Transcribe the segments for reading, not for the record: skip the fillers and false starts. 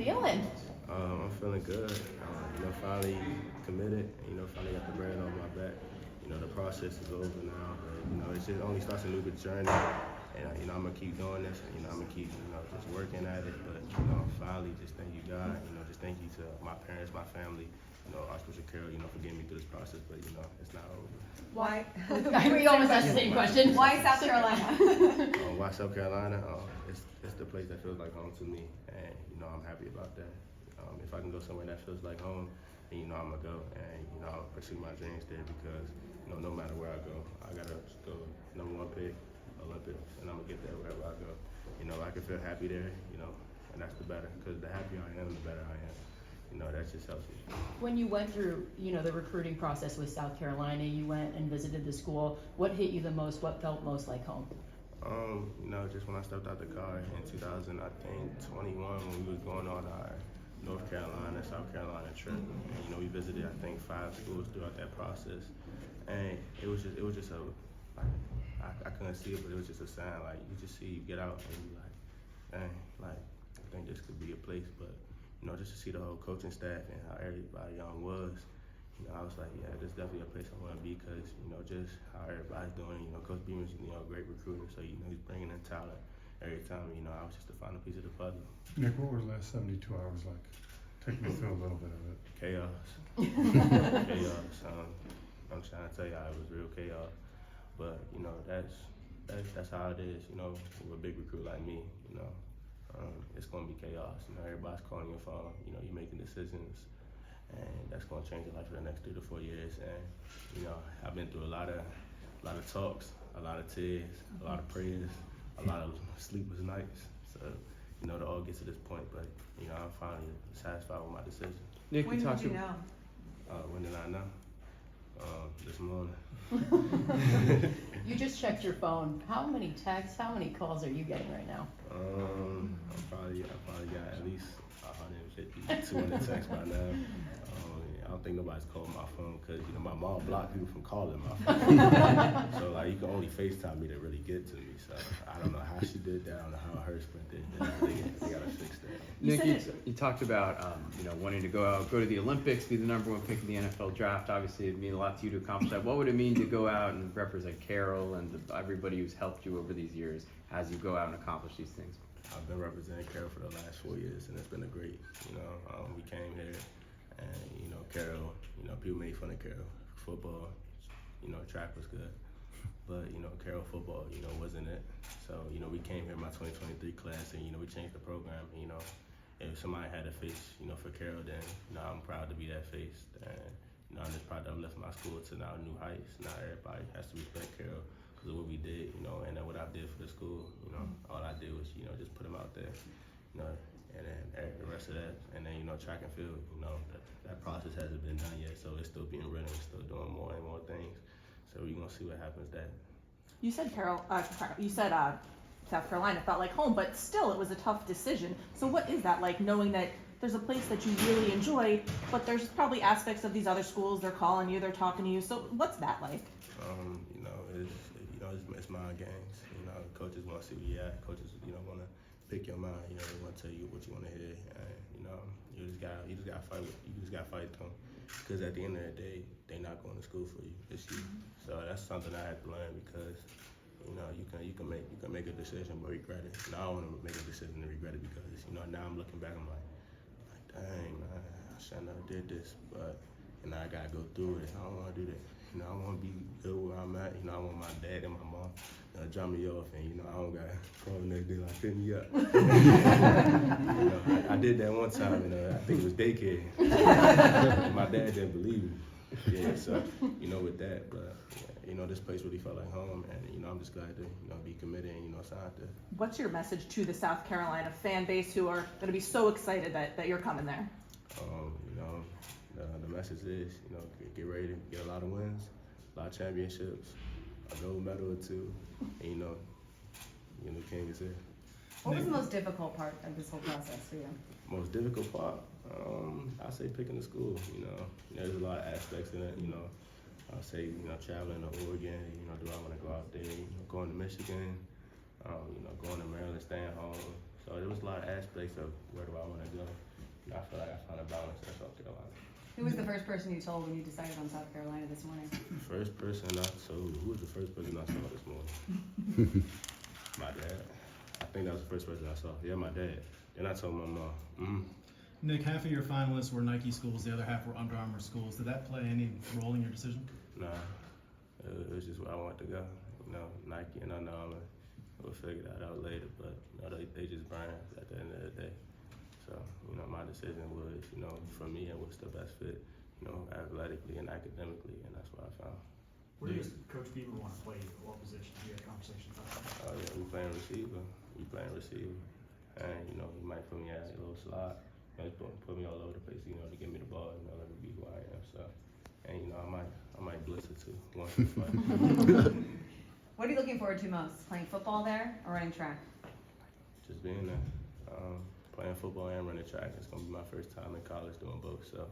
Feeling? I'm feeling good. Finally committed. Finally got the brand on my back. The process is over now. It just only starts a new journey. And I'm gonna keep doing this. I'm gonna keep just working at it. But finally, just thank you God. Just thank you to my parents, my family. Archbishop Carroll. For getting me through this process. But it's not over. Why? We almost asked the same question. Why South Carolina? Why South Carolina? It's the place that feels like home to me, and I'm happy about that. If I can go somewhere that feels like home, then I'm gonna go, and I'll pursue my dreams there because no matter where I go, I gotta go #1 pick, Olympics, and I'm gonna get there wherever I go. I can feel happy there, and that's the better because the happier I am, the better I am. That just helps me. When you went through, the recruiting process with South Carolina, you went and visited the school. What hit you the most? What felt most like home? Just when I stepped out the car in 2021 when we was going on our North Carolina, South Carolina trip, and we visited I think 5 schools throughout that process, and it was just a I couldn't see it, but it was just a sign. Like you just see you get out and you like, dang, like I think this could be a place, but just to see the whole coaching staff and how everybody was. I was like, yeah, this is definitely a place I want to be because, just how everybody's doing. Coach Beamer's, a great recruiter, so, he's bringing in talent every time. I was just the final piece of the puzzle. Nick, what was the last 72 hours like? Take me through a little bit of it. Chaos. Chaos. I'm trying to tell you, it was real chaos. But, that's how it is, with a big recruit like me, it's going to be chaos. Everybody's calling your phone, you're making decisions. And that's going to change your life for the next 3 to 4 years. And I've been through a lot of talks, a lot of tears, a lot of prayers, a lot of sleepless nights. So to all get to this point, but I'm finally satisfied with my decision. Nick, When did you know? When did I know? This morning. You just checked your phone. How many texts, how many calls are you getting right now? I probably got at least 150, 200 texts by now. I don't think nobody's calling my phone because my mom blocked people from calling my phone. So you can only FaceTime me to really get to me. So I don't know how she did that. I don't know how her sprint did that. They gotta fix that. Nick, you talked about wanting to go to the Olympics, be the #1 pick in the NFL draft. Obviously, it'd mean a lot to you to accomplish that. What would it mean to go out and represent Carroll and everybody who's helped you over these years as you go out and accomplish these things? I've been representing Carroll for the last 4 years, and it's been a great. We came here, and Carroll. People made fun of Carroll football. Track was good, but Carroll football, wasn't it. So we came here in my 2023 class, and we changed the program. If somebody had a face, for Carroll, then I'm proud to be that face, and I'm just proud to have lifted my school to now new heights. Now everybody has to respect Carroll because of what we did, and then what I did for the school. All I did was just put them out there, and then the rest of that, and then track and field, that process hasn't been done yet, so it's still being written, we're still doing more and more things. So we're gonna see what happens there. You said South Carolina felt like home, but still it was a tough decision. So what is that like, knowing that there's a place that you really enjoy, but there's probably aspects of these other schools, they're calling you, they're talking to you. So what's that like? It's mind games. Coaches want to see where you at. Coaches, want to pick your mind. They want to tell you what you want to hear. And, you just got to fight. You just got to fight them. Because at the end of the day, they're not going to school for you. It's you. So that's something I had to learn because, you can make a decision but regret it. And I don't want to make a decision and regret it because, now I'm looking back, I'm like, dang, man, I should have never did this. But, I got to go through it. I don't want to do that. I want to be good where I'm at. I want my dad and my mom drop me off, and I don't got to call the next day like pick me up. I did that one time, and I think it was daycare. My dad didn't believe me. Yeah, so with that, but this place really felt like home, and I'm just glad to be committed and signed there. What's your message to the South Carolina fan base who are going to be so excited that you're coming there? The message is, get ready to get a lot of wins, a lot of championships, a gold medal or 2, and King is here. What was the most difficult part of this whole process for you? Most difficult part, I say picking the school. There's a lot of aspects in it. I say traveling to Oregon. Do I want to go out there? Going to Michigan. Going to Maryland, staying home. So there was a lot of aspects of where do I want to go. balance at South Carolina. Who was the first person you told when you decided on South Carolina this morning? First person I told, who was the first person I saw this morning? My dad. I think that was the first person I saw. Yeah, my dad. Then I told my mom. Mm-hmm. Nick, half of your finalists were Nike schools, the other half were Under Armour schools. Did that play any role in your decision? Nah, it was just where I wanted to go. You know, Nike and Under Armour. We'll figure that out later, but you know, they just brands at the end of the day. So, you know, my decision was, you know, for me and what's the best fit, you know, athletically and academically, and that's what I found. Where does Coach Beaver want to play you? What position? You had conversations about that? Oh yeah, we playing receiver. And, you know, he might put me at a little slot. You know, put me all over the place, you know, to give me the ball, you know, let me be who I am. So, and you know, I might blitz it too once in a while. What are you looking forward to most? Playing football there or running track? Just being there, playing football and running track. It's gonna be my first time in college doing both. So,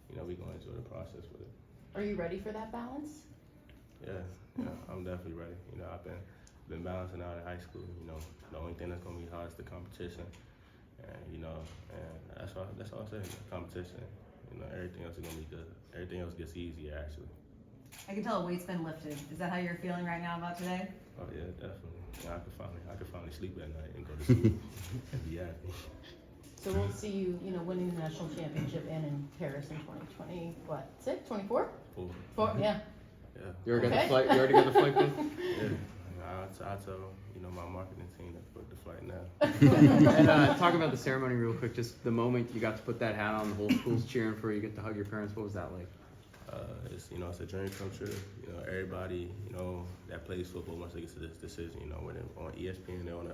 you know, we gonna enjoy the process with it. Are you ready for that balance? Yeah, I'm definitely ready. You know, I've been balancing out in high school. You know, the only thing that's gonna be hard is the competition. And you know, and that's all I'm saying. Competition. You know, everything else is gonna be good. Everything else gets easier actually. I can tell a weight's been lifted. Is that how you're feeling right now about today? Oh yeah, definitely. Yeah, I could finally sleep at night and go to sleep and be happy. So we'll see you, you know, winning the national championship and in Paris in 2020, what, 24? Cool. Yeah. Yeah. You already got Okay. the flight. You already got the flight then? Yeah. I tell you know my marketing team to book the flight now. And talk about the ceremony real quick. Just the moment you got to put that hat on, the whole school's cheering for you. You get to hug your parents. What was that like? It's you know it's a dream come true. You know everybody you know that plays football once they get to this decision. You know when they're on ESPN, they're on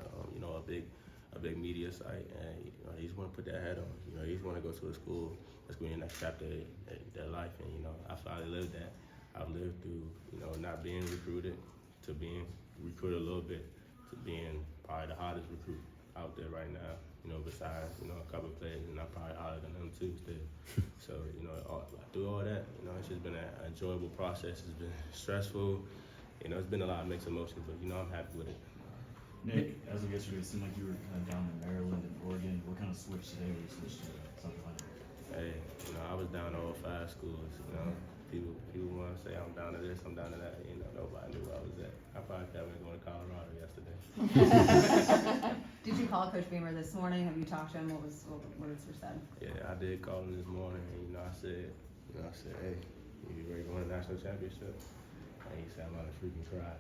a big media site, and you know they just want to put that hat on. You know they just want to go to a school that's going to be the next chapter of their life. And you know I finally lived that. I've lived through you know not being recruited to being recruited a little bit to being probably the hottest recruit out there right now. You know besides you know a couple of players, and I'm probably hotter than them too still. So you know through all that, you know it's just been an enjoyable process. It's been stressful. You know it's been a lot of mixed emotions, but you know I'm happy with it. Nick, as of yesterday, it seemed like you were kind of down in Maryland and Oregon. What kind of switch today where you switched to South Carolina? Hey, you know I was down to all 5 schools. You know people want to say I'm down to this, I'm down to that. You know nobody knew where I was at. I probably kept going to Colorado yesterday. Did you call Coach Beamer this morning? Have you talked to him? What was your said? Yeah, I did call him this morning, and you know, I said, hey, you ready to win a national championship? And he said, I'm about to freaking cry.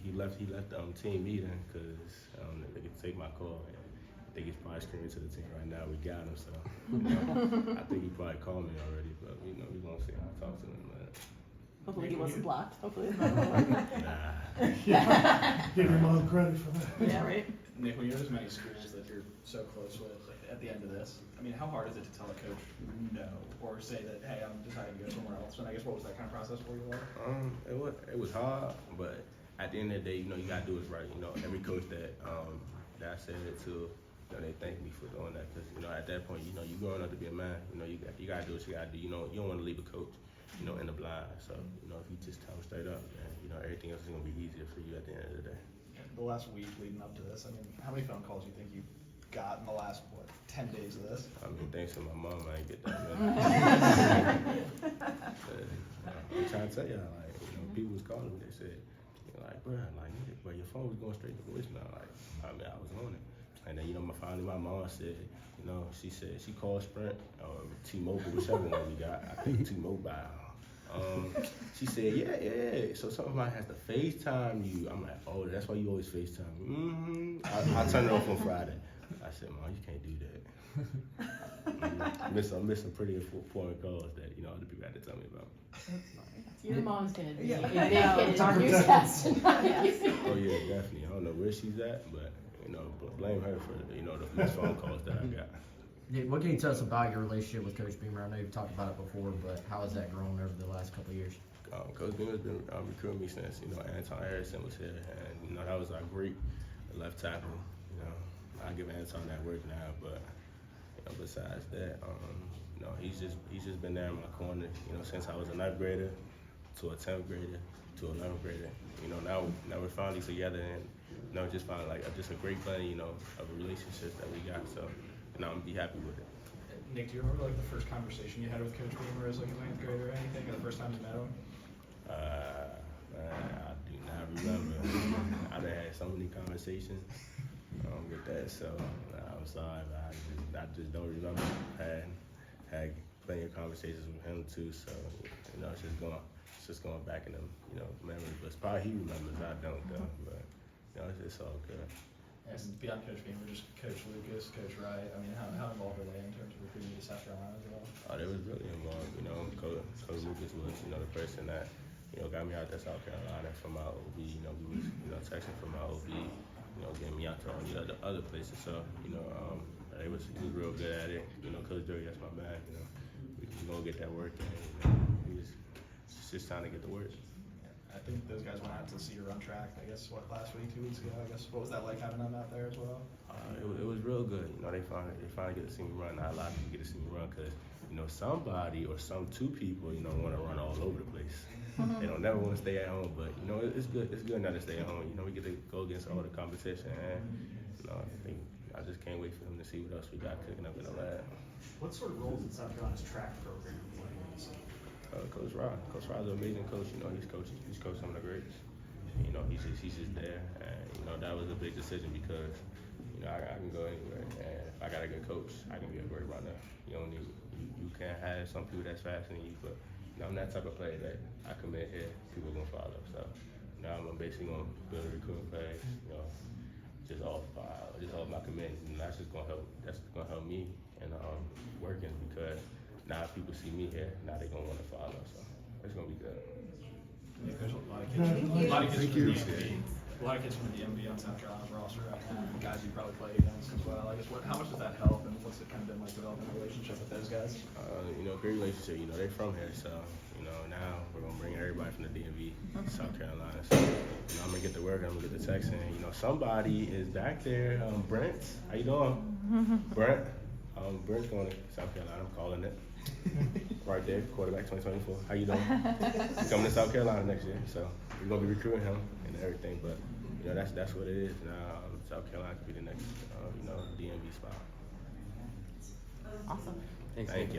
He left team meeting because they could take my call. And I think he's probably screaming to the team right now. We got him, so you know, I think he probably called me already, but you know, we gonna see how I talk to him. But, Hopefully he wasn't blocked. Hopefully it's not blocked. nah. Give your mom credit for that. Yeah, right. Nick, when you're as many schools that you're so close with, like, at the end of this, I mean, how hard is it to tell a coach no, or say that, hey, I'm deciding to go somewhere else? And I guess what was that kind of process for you like? It was hard, but at the end of the day, you know, you gotta do what's right. You know, every coach that I said it to, you know, they thank me for doing that because you know, at that point, you know, you growing up to be a man. You know, you gotta do what you gotta do. You know, you don't want to leave a coach, you know, in the blind. So, you know, if you just tell them straight up, man, you know, everything else is gonna be easier for you at the end of the day. The last week leading up to this, I mean, how many phone calls do you think you got in the last, 10 days of this? I mean, thanks to my mom, I ain't get that many. I'm trying to tell y'all, like, you know, people was calling me. They said, you know, like, bro, your phone was going straight to voicemail. Like, I mean, I was on it. And then, you know, finally my mom said, you know, she said she called Sprint or T-Mobile, whichever one we got. I think T-Mobile. She said, yeah. So somebody has to FaceTime you. I'm like, oh, that's why you always FaceTime me. Mm-hmm. I turned it off on Friday. I said, Mom, you can't do that. I miss some pretty important calls that, you know, other people had to tell me about. Your mom's gonna be Yeah. a big hit on your test. Oh yeah, definitely. I don't know where she's at, but you know, blame her for you know the missed phone calls that I got. Yeah, what can you tell us about your relationship with Coach Beamer? I know you've talked about it before, but how has that grown over the last couple of years? Coach Beamer's been recruiting me since you know Anton Harrison was here, and you know that was our great left tackle. You know, I give Anton that work now, but you know besides that, you know he's just been there in my corner. You know since I was a 9th grader to a 10th grader to a 11th grader. You know now we're finally together, and you know just finally like just a great blend, you know, of a relationship that we got. So. And I'm gonna be happy with it. Nick, do you remember like the first conversation you had with Coach Beamer as like a ninth grader or anything, or the first time you met him? I do not remember. I've had so many conversations with that, so I'm sorry, but I just don't remember. Had plenty of conversations with him too, so you know, it's just going back in them, you know, memories. But it's probably he remembers. I don't though, but you know, it's all good. Yes, and beyond Coach Beamer, just Coach Lucas, Coach Wright. I mean, how involved were they in terms of recruiting to South Carolina as well? They was really involved. You know, Coach Lucas was, you know, the person that, you know, got me out to South Carolina from my OB. You know, we was, you know, texting from my OB, you know, getting me out to all the other places. So, you know, he was real good at it. You know, Coach Dirty, that's my man. You know, we gonna get that work in. You know, he was just trying to get the work. I think those guys went out to see you run track, I guess, what, last week, 2 weeks ago, I guess. What was that like having them out there as well? It was real good. You know, they finally get to see me run. Not a lot of people get to see me run because, you know, somebody or two people, you know, want to run all over the place. They don't never want to stay at home, but, you know, it's good. It's good not to stay at home. You know, we get to go against all the competition, and, you know, I just can't wait for them to see what else we got cooking up in the lab. What sort of roles in South Carolina's track program play? Coach Rod. Coach Rod's an amazing coach. You know, he's coached some of the greats. You know, he's just there, and you know that was a big decision because you know I can go anywhere, and if I got a good coach, I can be a great runner. You don't need you can't have some people that's faster than you, but you know, I'm that type of player that I commit here, people gonna follow. So now I'm basically gonna build a recruiting page. You know, just off my commitment, and that's just gonna help. That's gonna help me and working because now if people see me here, now they gonna want to follow. So it's gonna be good. Yeah, there's a lot of kids from the DMV. A lot of kids from the DMV on South Carolina's roster right now. Guys you probably played against as well. I guess how much does that help, and what's it kind of been like developing a relationship with those guys? You know, great relationship. You know, they're from here, so you know now we're gonna bring everybody from the DMV, South Carolina. So you know, I'm gonna get to work. I'm gonna get the text, and you know, somebody is back there. Brent, how you doing? Brent. Brent's going to South Carolina. I'm calling it. Right there, quarterback 2024. How you doing? He's coming to South Carolina next year, so we're gonna be recruiting him and everything. But you know, that's what it is now. South Carolina could be the next, you know, DMV spot. Awesome. Thanks, Thank Nick. you.